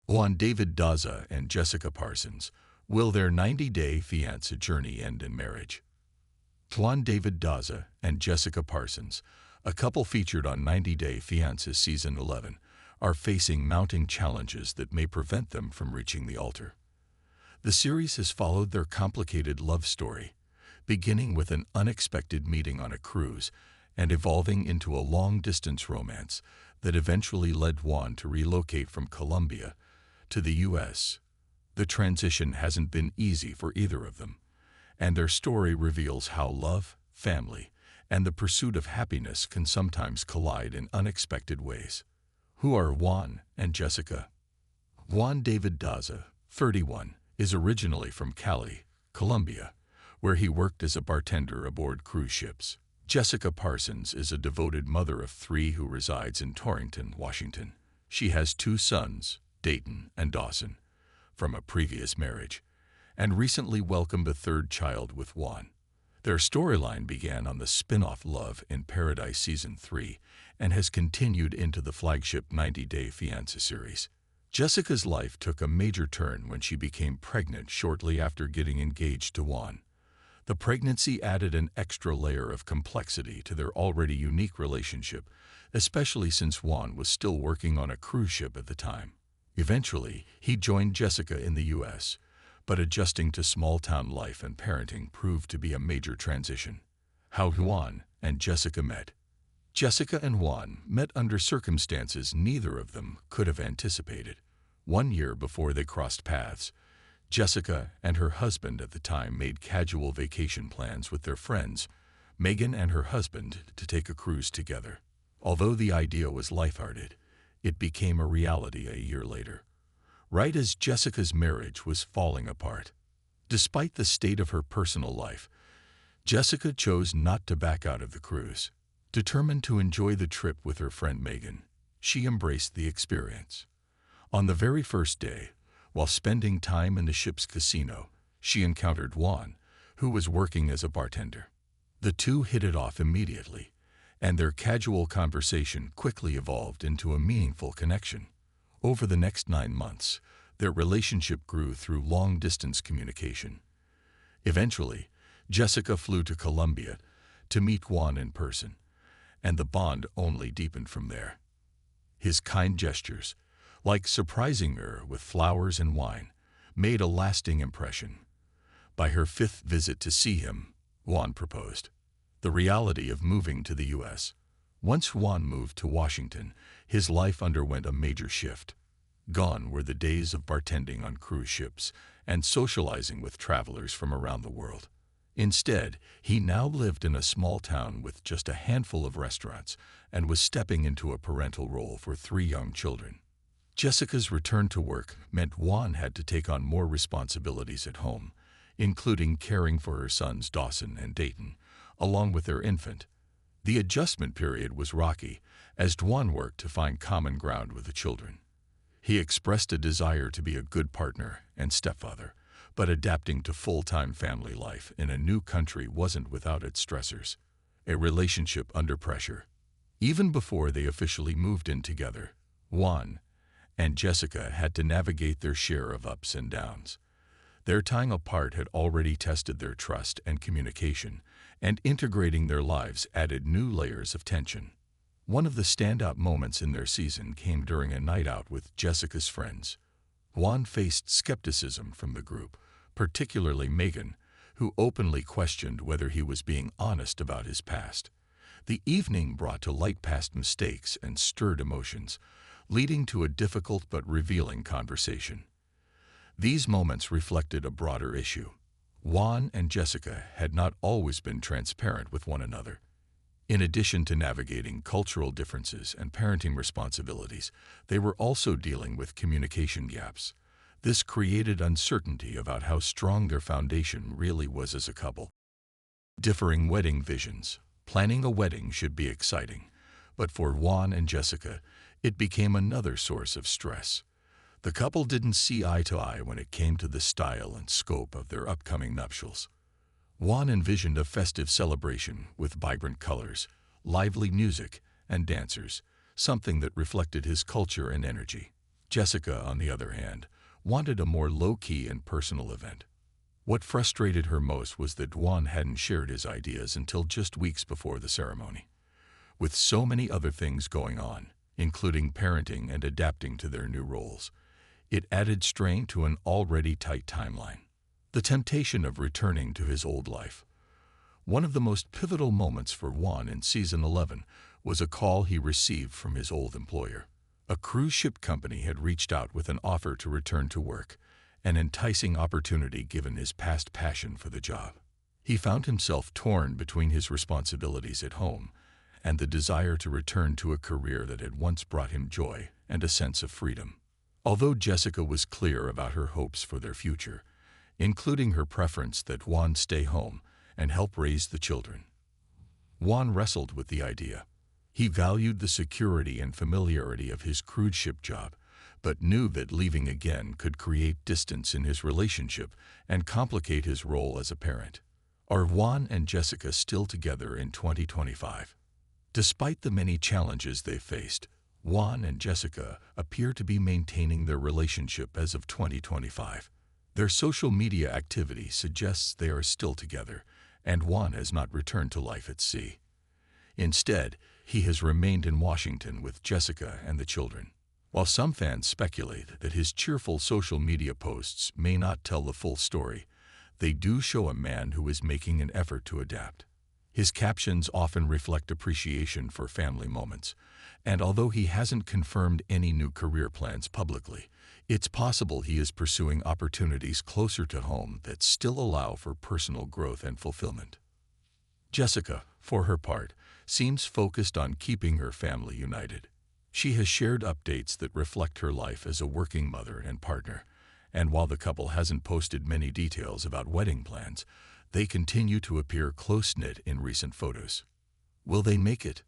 Juan David Daza and Jessica Parsons. Will their 90-day fiancé journey end in marriage? Juan David Daza and Jessica Parsons, a couple featured on 90 Day Fiancé Season 11, are facing mounting challenges that may prevent them from reaching the altar. The series has followed their complicated love story, beginning with an unexpected meeting on a cruise and evolving into a long-distance romance that eventually led Juan to relocate from Colombia to the U.S. The transition hasn't been easy for either of them, and their story reveals how love, family, and the pursuit of happiness can sometimes collide in unexpected ways. Who are Juan and Jessica? Juan David Daza, 31, is originally from Cali, Colombia, where he worked as a bartender aboard cruise ships. Jessica Parsons is a devoted mother of three who resides in Torrington, Washington. She has two sons, Dayton and Dawson, from a previous marriage, and recently welcomed a third child with Juan. Their storyline began on the spin-off Love in Paradise Season 3 and has continued into the flagship 90 Day Fiancé series. Jessica's life took a major turn when she became pregnant shortly after getting engaged to Juan. The pregnancy added an extra layer of complexity to their already unique relationship, especially since Juan was still working on a cruise ship at the time. Eventually, he joined Jessica in the U.S., but adjusting to small-town life and parenting proved to be a major transition. How Juan and Jessica met. Jessica and Juan met under circumstances neither of them could have anticipated. 1 year before they crossed paths, Jessica and her husband at the time made casual vacation plans with their friends, Megan and her husband, to take a cruise together. Although the idea was lighthearted, it became a reality a year later, right as Jessica's marriage was falling apart. Despite the state of her personal life, Jessica chose not to back out of the cruise. Determined to enjoy the trip with her friend Megan, she embraced the experience. On the very first day, while spending time in the ship's casino, she encountered Juan, who was working as a bartender. The two hit it off immediately, and their casual conversation quickly evolved into a meaningful connection. Over the next 9 months, their relationship grew through long-distance communication. Eventually, Jessica flew to Colombia to meet Juan in person, and the bond only deepened from there. His kind gestures, like surprising her with flowers and wine, made a lasting impression. By her 5th visit to see him, Juan proposed. The reality of moving to the U.S. Once Juan moved to Washington, his life underwent a major shift. Gone were the days of bartending on cruise ships and socializing with travelers from around the world. Instead, he now lived in a small town with just a handful of restaurants and was stepping into a parental role for 3 young children. Jessica's return to work meant Juan had to take on more responsibilities at home, including caring for her sons Dawson and Dayton, along with their infant. The adjustment period was rocky, as Juan worked to find common ground with the children. He expressed a desire to be a good partner and stepfather, but adapting to full-time family life in a new country wasn't without its stressors. A relationship under pressure. Even before they officially moved in together, Juan and Jessica had to navigate their share of ups and downs. Their time apart had already tested their trust and communication, and integrating their lives added new layers of tension. One of the standout moments in their season came during a night out with Jessica's friends. Juan faced skepticism from the group, particularly Megan, who openly questioned whether he was being honest about his past. The evening brought to light past mistakes and stirred emotions, leading to a difficult but revealing conversation. These moments reflected a broader issue. Juan and Jessica had not always been transparent with one another. In addition to navigating cultural differences and parenting responsibilities, they were also dealing with communication gaps. This created uncertainty about how strong their foundation really was as a couple. Differing wedding visions. Planning a wedding should be exciting, but for Juan and Jessica, it became another source of stress. The couple didn't see eye to eye when it came to the style and scope of their upcoming nuptials. Juan envisioned a festive celebration with vibrant colors, lively music, and dancers, something that reflected his culture and energy. Jessica, on the other hand, wanted a more low-key and personal event. What frustrated her most was that Juan hadn't shared his ideas until just weeks before the ceremony. With so many other things going on, including parenting and adapting to their new roles, it added strain to an already tight timeline. The temptation of returning to his old life. One of the most pivotal moments for Juan in season 11 was a call he received from his old employer. A cruise ship company had reached out with an offer to return to work, an enticing opportunity given his past passion for the job. He found himself torn between his responsibilities at home and the desire to return to a career that had once brought him joy and a sense of freedom. Although Jessica was clear about her hopes for their future, including her preference that Juan stay home and help raise the children, Juan wrestled with the idea. He valued the security and familiarity of his cruise ship job, but knew that leaving again could create distance in his relationship and complicate his role as a parent. Are Juan and Jessica still together in 2025? Despite the many challenges they've faced, Juan and Jessica appear to be maintaining their relationship as of 2025. Their social media activity suggests they are still together, and Juan has not returned to life at sea. Instead, he has remained in Washington with Jessica and the children. While some fans speculate that his cheerful social media posts may not tell the full story, they do show a man who is making an effort to adapt. His captions often reflect appreciation for family moments, and although he hasn't confirmed any new career plans publicly, it's possible he is pursuing opportunities closer to home that still allow for personal growth and fulfillment. Jessica, for her part, seems focused on keeping her family united. She has shared updates that reflect her life as a working mother and partner, and while the couple hasn't posted many details about wedding plans, they continue to appear close-knit in recent photos. Will they make it?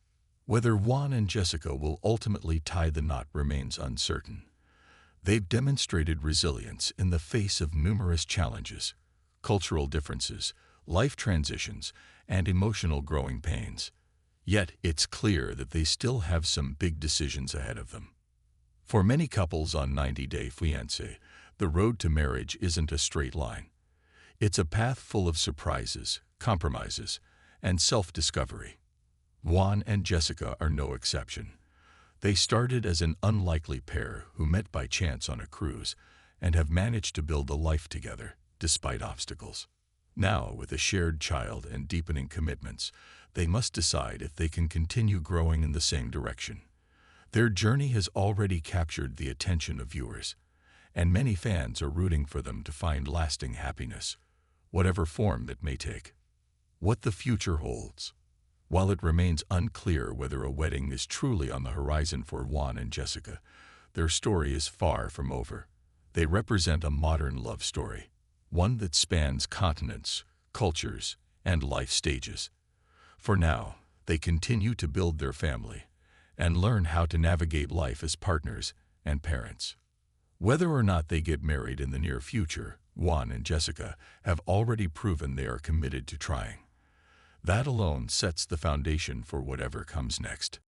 Whether Juan and Jessica will ultimately tie the knot remains uncertain. They've demonstrated resilience in the face of numerous challenges, cultural differences, life transitions, and emotional growing pains. Yet it's clear that they still have some big decisions ahead of them. For many couples on 90 Day Fiancé, the road to marriage isn't a straight line. It's a path full of surprises, compromises, and self-discovery. Juan and Jessica are no exception. They started as an unlikely pair who met by chance on a cruise and have managed to build a life together, despite obstacles. Now, with a shared child and deepening commitments, they must decide if they can continue growing in the same direction. Their journey has already captured the attention of viewers, and many fans are rooting for them to find lasting happiness, whatever form that may take. What the future holds. While it remains unclear whether a wedding is truly on the horizon for Juan and Jessica, their story is far from over. They represent a modern love story, one that spans continents, cultures, and life stages. For now, they continue to build their family and learn how to navigate life as partners and parents. Whether or not they get married in the near future, Juan and Jessica have already proven they are committed to trying. That alone sets the foundation for whatever comes next.